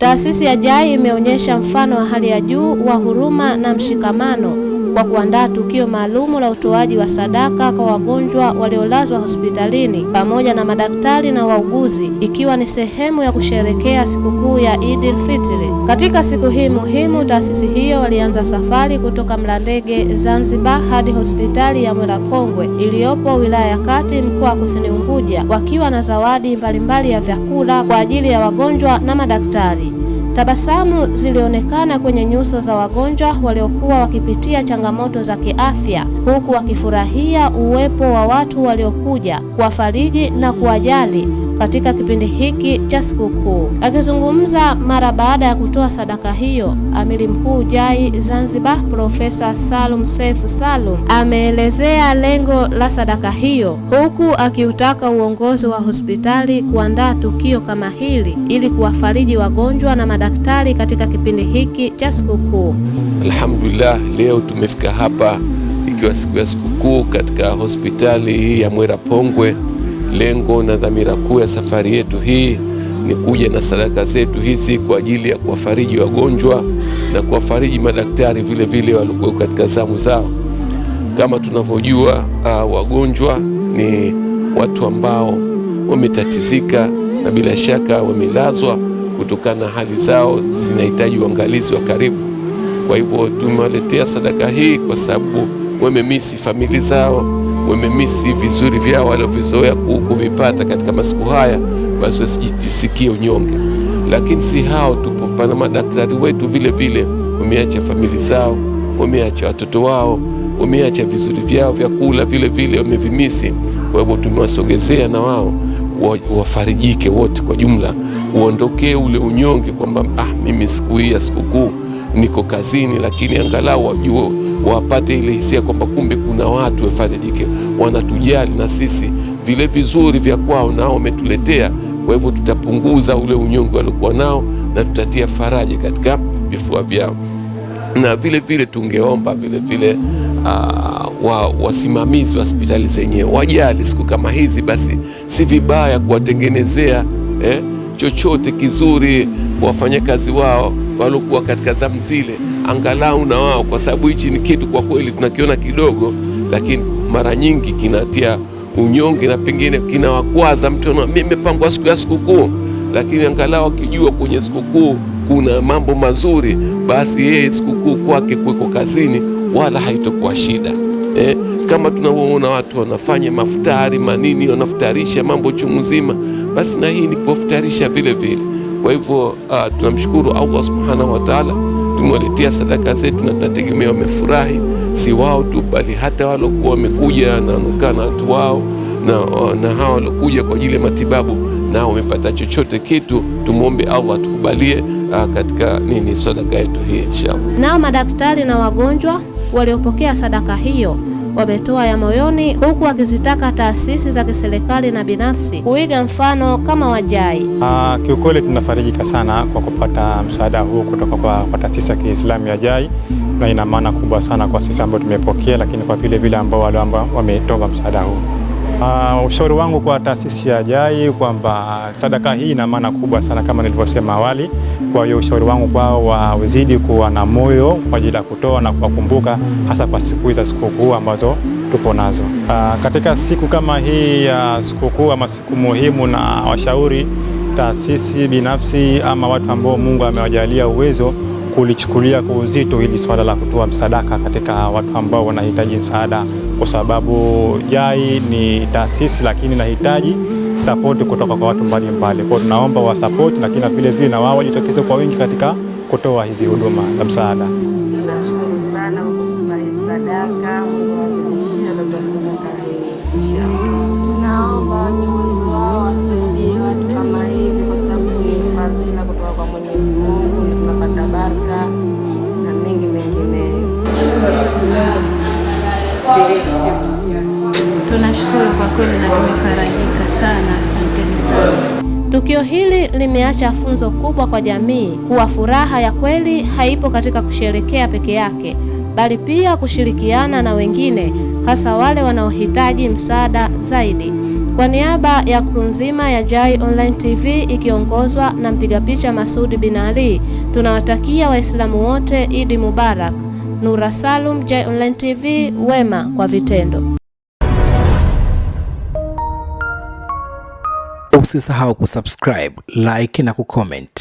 Taasisi ya JAI imeonyesha mfano wa hali ya juu wa huruma na mshikamano kwa kuandaa tukio maalumu la utoaji wa sadaka kwa wagonjwa waliolazwa hospitalini pamoja na madaktari na wauguzi, ikiwa ni sehemu ya kusherekea sikukuu ya Eid al-Fitr. Katika siku hii muhimu, taasisi hiyo walianza safari kutoka Mlandege, Zanzibar hadi hospitali ya Mwera Pongwe iliyopo wilaya ya Kati, mkoa wa Kusini Unguja, wakiwa na zawadi mbalimbali ya vyakula kwa ajili ya wagonjwa na madaktari. Tabasamu zilionekana kwenye nyuso za wagonjwa waliokuwa wakipitia changamoto za kiafya, huku wakifurahia uwepo wa watu waliokuja kuwafariji na kuwajali katika kipindi hiki cha sikukuu. Akizungumza mara baada ya kutoa sadaka hiyo, Amiri Mkuu JAI Zanzibar Profesa Salum Seif Salum ameelezea lengo la sadaka hiyo, huku akiutaka uongozi wa hospitali kuandaa tukio kama hili ili kuwafariji wagonjwa na madaktari katika kipindi hiki cha sikukuu. Alhamdulillah, leo tumefika hapa ikiwa siku ya sikukuu katika hospitali hii ya Mwera Pongwe. Lengo na dhamira kuu ya safari yetu hii ni kuja na sadaka zetu hizi kwa ajili ya kuwafariji wagonjwa na kuwafariji madaktari vile vile waliokuwa katika zamu zao. Kama tunavyojua, wagonjwa ni watu ambao wametatizika na bila shaka wamelazwa kutokana na hali zao zinahitaji uangalizi wa karibu. Kwa hivyo tumewaletea sadaka hii kwa sababu wamemisi familia zao, wamemisi vizuri vyao walivyozoea kuvipata katika masiku haya, basi wasijisikie unyonge. Lakini si hao tupo, pana madaktari wetu vile vile wameacha familia zao, wameacha watoto wao, wameacha vizuri vyao vyakula vile vile wamevimisi. Kwa hivyo tumewasogezea na wao wafarijike wote kwa jumla, uondokee ule unyonge kwamba mimi siku hii ya sikukuu niko kazini, lakini angalau wajue, wapate ile hisia kwamba kumbe kuna watu wafarijike, wanatujali na sisi vile vizuri vya kwao nao wametuletea. Kwa hivyo tutapunguza ule unyonge waliokuwa nao na tutatia faraja katika vifua vyao. Na vile vile tungeomba vile vile wasimamizi wa hospitali zenyewe wajali siku kama hizi, basi si vibaya kuwatengenezea chochote kizuri wafanyakazi wao waliokuwa katika zamu zile, angalau na wao, kwa sababu hichi ni kitu kwa kweli tunakiona kidogo, lakini mara nyingi kinatia unyonge na pengine kinawakwaza mtu. Mimi nimepangwa siku ya sikukuu, lakini angalau akijua kwenye sikukuu kuna mambo mazuri, basi yeye sikukuu kwake kuweko kazini wala haitokuwa shida. Kama tunaona watu wanafanya mafutari manini, wanafutarisha mambo chungu nzima, basi na hii ni kufutarisha vile vile. Kwa hivyo tunamshukuru Allah Subhanahu wa Ta'ala, tumewaletea sadaka zetu na tunategemea wamefurahi, si wao tu bali hata walokuwa wamekuja na wanukana watu wao na hao walokuja kwa ajili ya matibabu nao wamepata chochote kitu. Tumuombe Allah tukubalie katika sadaka yetu hii inshallah. Nao madaktari na wagonjwa waliopokea sadaka hiyo wametoa ya moyoni, huku wakizitaka taasisi za kiserikali na binafsi kuiga mfano kama wa JAI. Kiukweli tunafarijika sana kwa kupata msaada huu kutoka kwa taasisi ya Kiislamu ya JAI, na ina maana kubwa sana kwa sisi ambao tumepokea, lakini kwa vile vile ambao wale ambao wametoa msaada huu. Ushauri wangu kwa taasisi ya JAI kwamba sadaka hii ina maana kubwa sana kama nilivyosema awali. Kwa hiyo ushauri wangu kwao wazidi kuwa na moyo kwa ajili ya kutoa na kuwakumbuka, hasa kwa siku za sikukuu ambazo tupo nazo. Katika siku kama hii ya sikukuu ama siku muhimu, na washauri taasisi binafsi ama watu ambao Mungu amewajalia uwezo kulichukulia kwa uzito hili swala la kutoa msadaka katika watu ambao wanahitaji msaada, kwa sababu JAI ni taasisi lakini inahitaji support kutoka kwa watu mbalimbali. Kwa tunaomba wa support, lakini vile vile na wao wajitokeze kwa wingi katika kutoa hizi huduma za msaada. Tunashukuru sana kwa sadaka, Mungu azidishie na sadaka hii inshallah. Tunaomba viongozi wao wasaidie watu kama hivi, kwa sababu ni fadhila kutoka kwa Mwenyezi Mungu, na tunapata baraka na mengi mengineyo. Tunashukuru kwa kweli na tumefarajika sana, asanteni sana. Tukio hili limeacha funzo kubwa kwa jamii kuwa furaha ya kweli haipo katika kusherekea peke yake, bali pia kushirikiana na wengine, hasa wale wanaohitaji msaada zaidi. Kwa niaba ya crew nzima ya Jai Online TV ikiongozwa na mpiga picha Masudi bin Ali, tunawatakia Waislamu wote Idi Mubarak. Nura Salum, Jai Online TV, wema kwa vitendo. Usisahau kusubscribe, like na kucomment